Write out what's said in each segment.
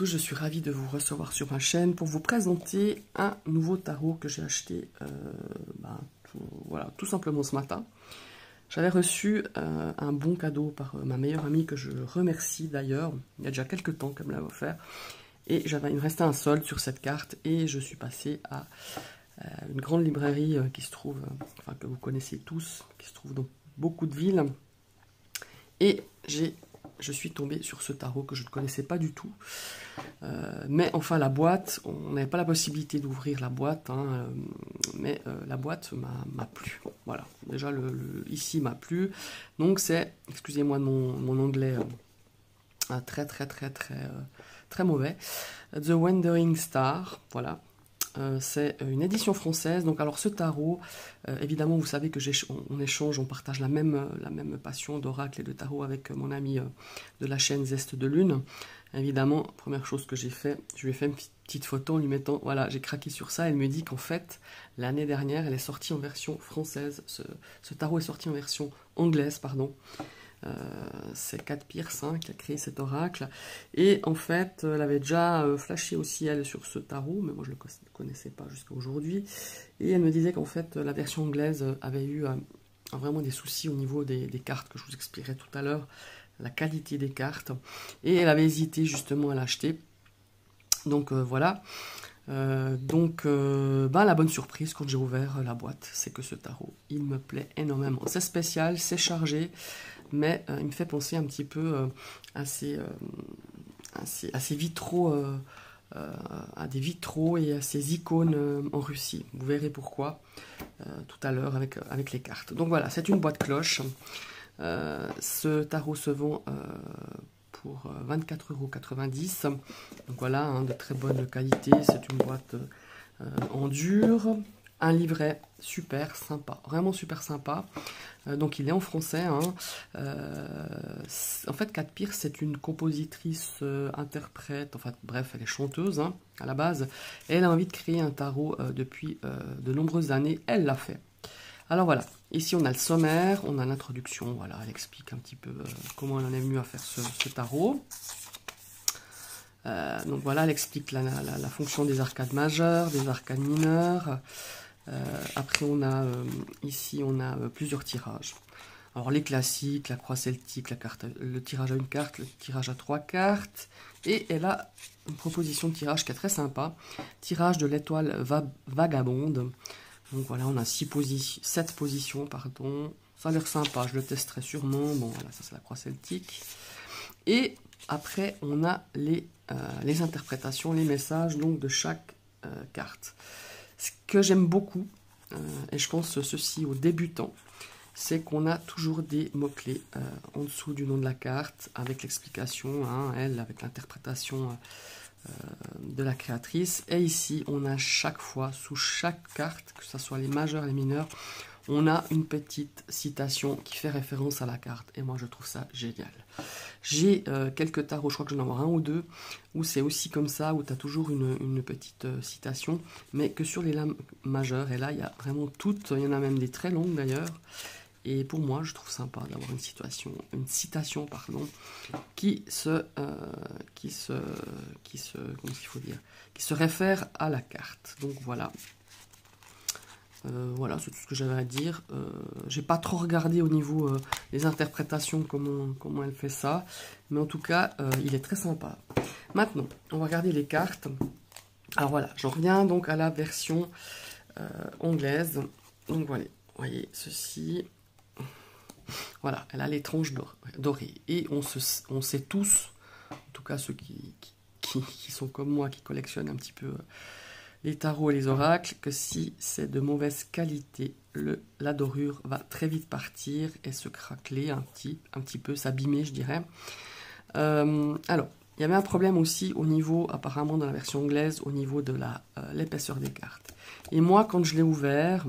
tous, je suis ravie de vous recevoir sur ma chaîne pour vous présenter un nouveau tarot que j'ai acheté tout simplement ce matin. J'avais reçu un bon cadeau par ma meilleure amie que je remercie d'ailleurs, il y a déjà quelques temps qu'elle me l'a offert. Et il me restait un solde sur cette carte et je suis passée à une grande librairie qui se trouve, que vous connaissez tous, qui se trouve dans beaucoup de villes. Et je suis tombée sur ce tarot que je ne connaissais pas du tout. Mais enfin, la boîte, on n'avait pas la possibilité d'ouvrir la boîte, mais la boîte m'a plu. Voilà, déjà ici m'a plu. Donc c'est, excusez-moi de mon anglais très mauvais. The Wandering Star, voilà. C'est une édition française. Donc alors ce tarot, évidemment vous savez que on échange, on partage la même passion d'oracle et de tarot avec mon ami de la chaîne Zeste de Lune. Évidemment, première chose que j'ai fait, je lui ai fait une petite photo en lui mettant, voilà, j'ai craqué sur ça. Elle me dit qu'en fait l'année dernière elle est sortie en version française, ce tarot est sorti en version anglaise, pardon. C'est Kat Pierce qui a créé cet oracle, et en fait elle avait déjà flashé aussi elle sur ce tarot, mais moi je ne le connaissais pas jusqu'à aujourd'hui, et elle me disait qu'en fait la version anglaise avait eu vraiment des soucis au niveau des cartes que je vous expliquerai tout à l'heure, la qualité des cartes, et elle avait hésité justement à l'acheter. Donc voilà. La bonne surprise quand j'ai ouvert la boîte, c'est que ce tarot, il me plaît énormément. C'est spécial, c'est chargé, mais il me fait penser un petit peu à ces vitraux, à des vitraux et à ces icônes en Russie. Vous verrez pourquoi tout à l'heure avec les cartes. Donc voilà, c'est une boîte cloche. Ce tarot se vend pour 24,90 €. Donc voilà, de très bonne qualité. C'est une boîte en dur. Un livret super sympa, vraiment super sympa. Donc il est en français. En fait, Kat Pierce, c'est une compositrice, interprète, enfin bref, elle est chanteuse à la base. Et elle a envie de créer un tarot depuis de nombreuses années. Elle l'a fait. Alors voilà, ici on a le sommaire, on a l'introduction, voilà, elle explique un petit peu comment elle en est venue à faire ce tarot. Donc voilà, elle explique la fonction des arcades majeures, des arcades mineures. Après on a ici on a plusieurs tirages. Alors les classiques, la croix celtique, le tirage à une carte, le tirage à 3 cartes. Et elle a une proposition de tirage qui est très sympa. Tirage de l'étoile vagabonde. Donc voilà, on a 7 positions, pardon. Ça a l'air sympa, je le testerai sûrement. Bon voilà, ça c'est la croix celtique. Et après on a les interprétations, les messages donc de chaque carte. Ce que j'aime beaucoup, et je pense ceci aux débutants, c'est qu'on a toujours des mots-clés en dessous du nom de la carte, avec l'explication, elle, avec l'interprétation de la créatrice. Et ici, on a chaque fois, sous chaque carte, que ce soit les majeures, les mineures, on a une petite citation qui fait référence à la carte. Et moi, je trouve ça génial. J'ai quelques tarots, je crois que j'en ai un ou deux, où c'est aussi comme ça, où tu as toujours une petite citation, mais que sur les lames majeures. Et là, il y a vraiment toutes, il y en a même des très longues d'ailleurs. Et pour moi, je trouve sympa d'avoir une citation, qui se réfère à la carte. Donc voilà. Voilà, c'est tout ce que j'avais à dire. J'ai pas trop regardé au niveau des interprétations, comment elle fait ça. Mais en tout cas, il est très sympa. Maintenant, on va regarder les cartes. Alors voilà, j'en reviens donc à la version anglaise. Donc voilà, vous voyez ceci. Voilà, elle a les tranches dorées. Et on sait tous, en tout cas ceux qui sont comme moi, qui collectionnent un petit peu les tarots et les oracles, que si c'est de mauvaise qualité, la dorure va très vite partir et se craqueler un petit peu, s'abîmer, je dirais. Alors, il y avait un problème aussi au niveau, apparemment dans la version anglaise, au niveau de l'épaisseur des cartes. Et moi, quand je l'ai ouvert,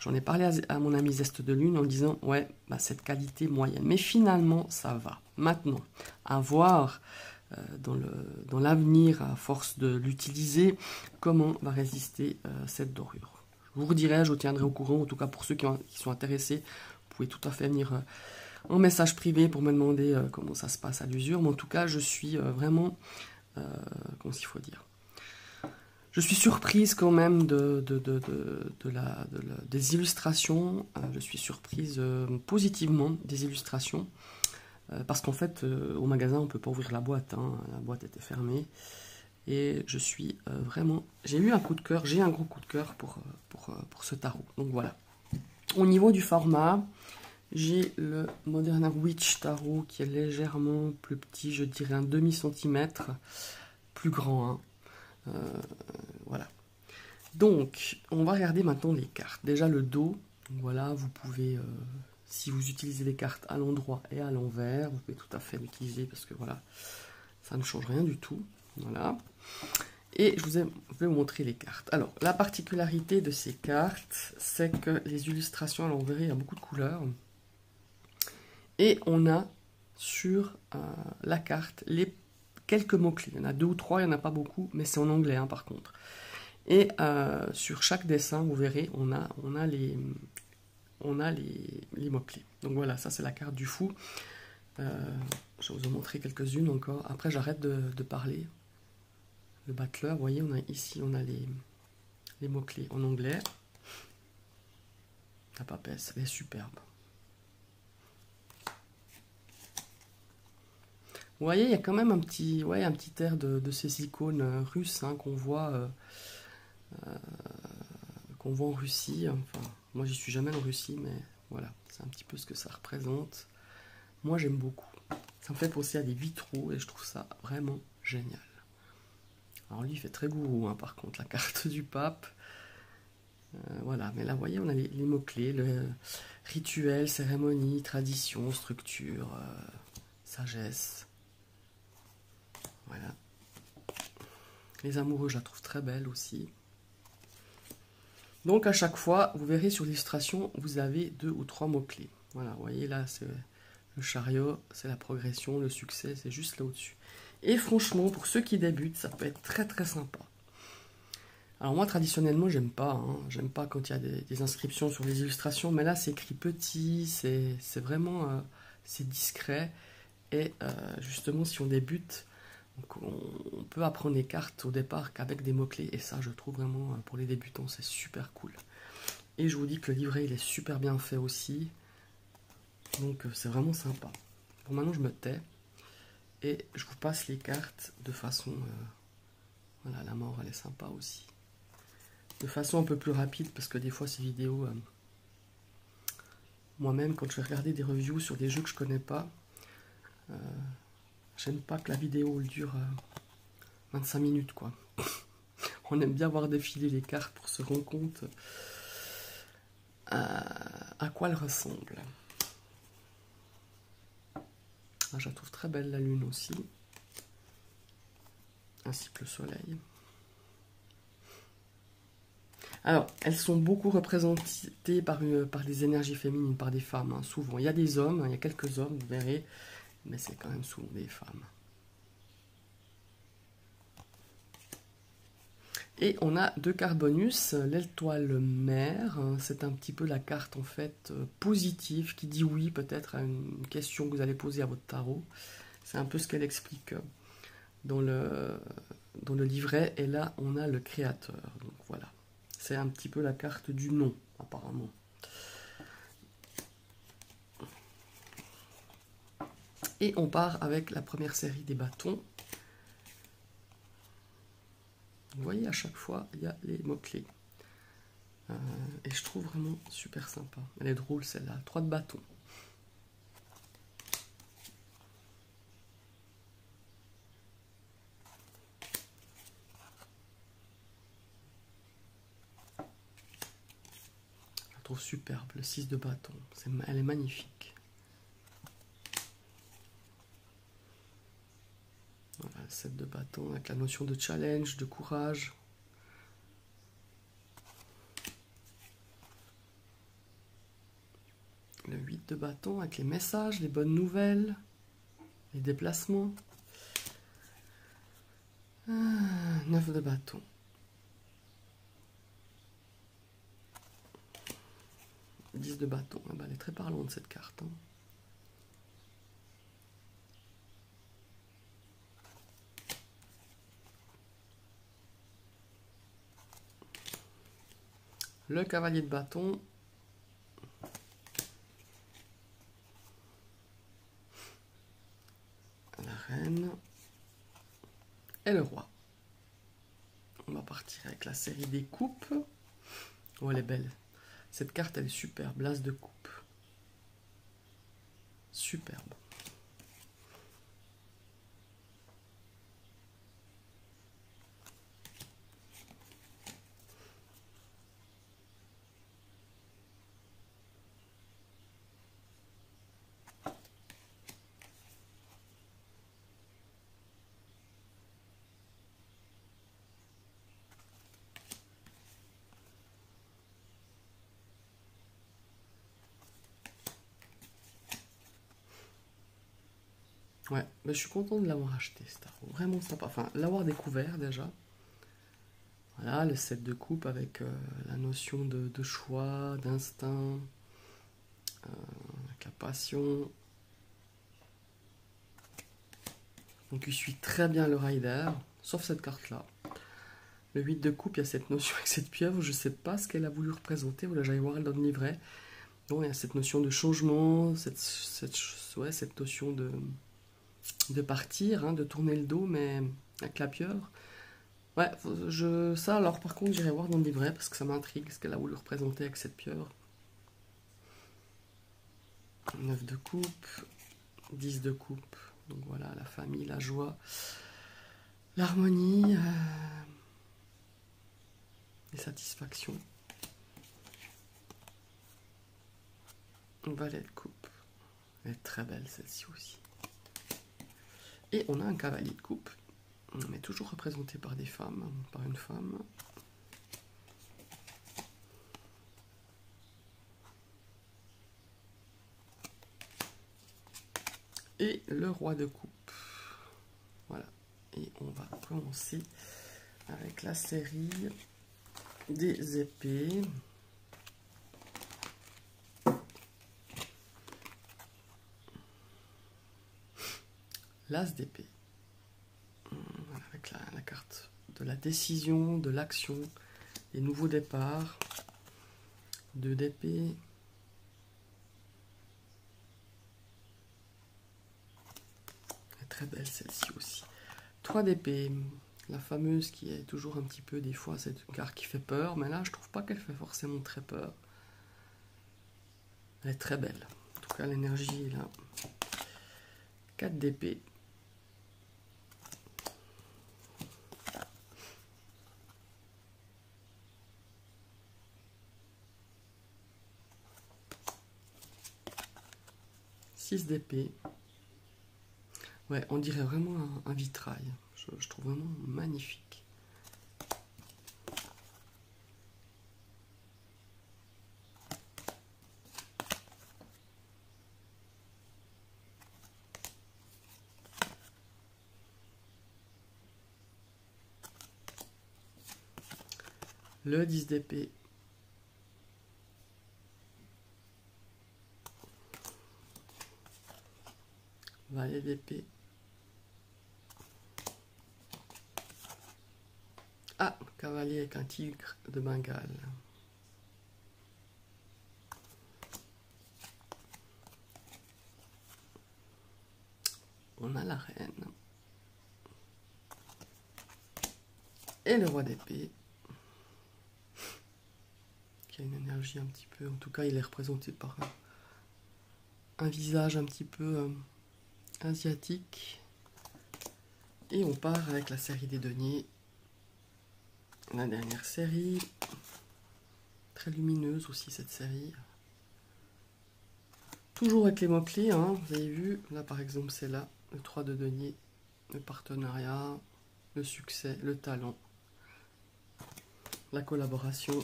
j'en ai parlé à mon ami Zeste de Lune en disant, ouais, cette qualité moyenne. Mais finalement, ça va. Maintenant, à voir dans l'avenir, à force de l'utiliser, comment va résister cette dorure. Je vous redirai, je vous tiendrai au courant, en tout cas pour ceux qui sont intéressés, vous pouvez tout à fait venir en message privé pour me demander comment ça se passe à l'usure. Mais en tout cas, je suis vraiment comment s'il faut dire. Je suis surprise quand même des illustrations. Je suis surprise positivement des illustrations. Parce qu'en fait, au magasin, on ne peut pas ouvrir la boîte. Hein. La boîte était fermée. Et je suis vraiment... J'ai eu un coup de cœur, j'ai un gros coup de cœur pour ce tarot. Donc voilà. Au niveau du format, j'ai le Modern Witch Tarot qui est légèrement plus petit, je dirais un demi-centimètre plus grand. Hein. Voilà. Donc, on va regarder maintenant les cartes. Déjà le dos, voilà, vous pouvez, si vous utilisez les cartes à l'endroit et à l'envers, vous pouvez tout à fait l'utiliser parce que voilà, ça ne change rien du tout. Voilà. Et je vais vous montrer les cartes. Alors, la particularité de ces cartes, c'est que les illustrations à l'envers, il y a beaucoup de couleurs. Et on a sur la carte quelques mots-clés. Il y en a 2 ou 3, il n'y en a pas beaucoup, mais c'est en anglais hein, par contre. Et sur chaque dessin, vous verrez, on a les mots-clés. Donc voilà, ça c'est la carte du fou. Je vais vous en montrer quelques-unes encore. Après, j'arrête de parler. Le battleur, vous voyez, on a les mots-clés en anglais. La papesse, elle est superbe. Vous voyez, il y a quand même un petit air de ces icônes russes hein, qu'on voit en Russie. Enfin, moi, j'y suis jamais en Russie, mais voilà, c'est un petit peu ce que ça représente. Moi, j'aime beaucoup. Ça me fait penser à des vitraux et je trouve ça vraiment génial. Alors lui, il fait très gourou, hein, par contre, la carte du pape. Voilà, mais là, vous voyez, on a les mots-clés, le rituel, cérémonie, tradition, structure, sagesse. Voilà. Les amoureux, je la trouve très belle aussi. Donc, à chaque fois, vous verrez sur l'illustration, vous avez 2 ou 3 mots-clés. Voilà, vous voyez, là, c'est le chariot, c'est la progression, le succès, c'est juste là au-dessus. Et franchement, pour ceux qui débutent, ça peut être très très sympa. Alors moi, traditionnellement, j'aime pas. Hein. J'aime pas quand il y a des inscriptions sur les illustrations. Mais là, c'est écrit petit, c'est vraiment c'est discret. Et justement, si on débute, donc on peut apprendre les cartes au départ qu'avec des mots-clés. Et ça, je trouve vraiment, pour les débutants, c'est super cool. Et je vous dis que le livret, il est super bien fait aussi. Donc, c'est vraiment sympa. Bon, maintenant, je me tais. Et je vous passe les cartes de façon... voilà, la mort, elle est sympa aussi. De façon un peu plus rapide, parce que des fois, ces vidéos... moi-même, quand je vais regarder des reviews sur des jeux que je connais pas, j'aime pas que la vidéo elle dure 25 minutes, quoi. On aime bien voir défiler les cartes pour se rendre compte à quoi elles ressemblent. Ah, je la trouve très belle, la lune aussi. Ainsi que le soleil. Alors, elles sont beaucoup représentées par des énergies féminines, par des femmes, hein, souvent. Il y a des hommes, il y a quelques hommes, vous verrez, mais c'est quand même souvent des femmes. Et on a 2 cartes bonus, l'étoile mer, c'est un petit peu la carte en fait positive qui dit oui peut-être à une question que vous allez poser à votre tarot. C'est un peu ce qu'elle explique dans le livret. Et là, on a le créateur. Donc voilà, c'est un petit peu la carte du non, apparemment. Et on part avec la première série des bâtons. Vous voyez, à chaque fois, il y a les mots-clés. Et je trouve vraiment super sympa. Elle est drôle, celle-là. 3 de bâtons. Je la trouve superbe, le 6 de bâton. Elle est magnifique. Voilà, le 7 de bâton avec la notion de challenge, de courage. Le 8 de bâton avec les messages, les bonnes nouvelles, les déplacements. 9 de bâton. Le 10 de bâton. Ah bah, elle est très parlante cette carte. Hein. le cavalier de bâton, la reine et le roi. On va partir avec la série des coupes. Oh, elle est belle. Cette carte, elle est superbe. L'as de coupe. Superbe. Ouais, mais je suis content de l'avoir acheté, c'est vraiment sympa. Enfin, l'avoir découvert déjà. Voilà, le set de coupe avec la notion de choix, d'instinct, avec la passion. Donc il suit très bien le rider, sauf cette carte-là. Le 8 de coupe, il y a cette notion avec cette pieuvre, je ne sais pas ce qu'elle a voulu représenter, voilà, j'allais voir dans le livret. Donc il y a cette notion de changement, cette notion de partir, hein, de tourner le dos, mais avec la pieuvre. Ouais, ça alors par contre j'irai voir dans le livret parce que ça m'intrigue ce qu'elle a voulu représenter avec cette pieuvre. 9 de coupe, 10 de coupe, donc voilà, la famille, la joie, l'harmonie, les satisfactions. Valet de coupe, elle est très belle celle-ci aussi. Et on a un cavalier de coupe, mais toujours représenté par des femmes, par une femme. Et le roi de coupe. Voilà. Et on va commencer avec la série des épées. L'as d'épée. Voilà, avec la carte de la décision, de l'action, des nouveaux départs. 2 d'épée. Très belle celle-ci aussi. 3 d'épée. La fameuse qui est toujours un petit peu, des fois, c'est une carte qui fait peur. Mais là, je trouve pas qu'elle fait forcément très peur. Elle est très belle. En tout cas, l'énergie est là. 4 d'épée. D'épée. Ouais, on dirait vraiment un vitrail. Je trouve vraiment magnifique. Le 10 d'épée. Valet d'épée. Ah, cavalier avec un tigre de Bengale. On a la reine. Et le roi d'épée. Qui a une énergie un petit peu... En tout cas, il est représenté par un visage un petit peu asiatique. Et on part avec la série des deniers. La dernière série. Très lumineuse aussi cette série. Toujours avec les mots-clés, hein, vous avez vu. Là par exemple c'est là, le 3 de denier, le partenariat, le succès, le talent, la collaboration.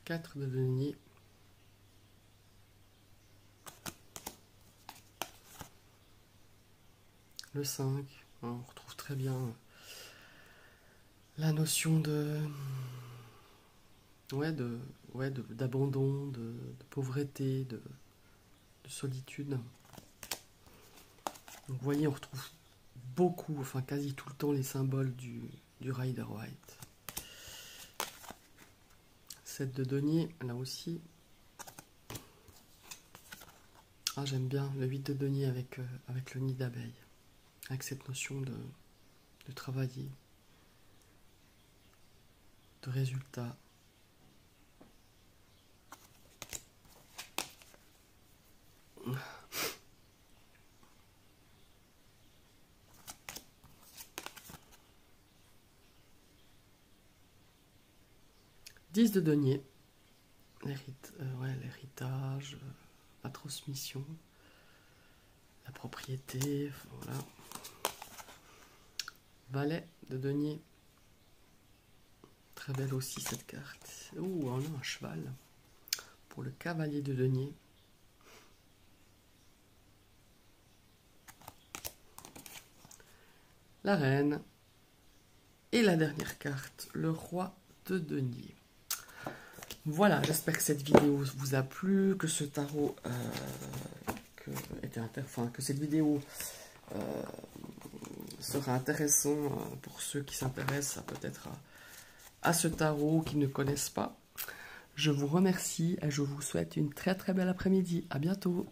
4 de denier. Le 5, on retrouve très bien la notion d'abandon, de pauvreté, de solitude. Donc, vous voyez, on retrouve beaucoup, enfin quasi tout le temps, les symboles du Rider Waite. 7 de denier, là aussi. Ah, j'aime bien le 8 de denier avec, avec le nid d'abeille. Avec cette notion de travailler, de résultat. Dix de denier. L'héritage, la transmission, la propriété, voilà. Valet de denier. Très belle aussi cette carte. Ouh, on a un cheval. Pour le cavalier de denier. La reine. Et la dernière carte, le roi de denier. Voilà, j'espère que cette vidéo vous a plu, que ce tarot que cette vidéo sera intéressant pour ceux qui s'intéressent peut-être à ce tarot, qui ne connaissent pas. Je vous remercie et je vous souhaite une très très belle après-midi. À bientôt.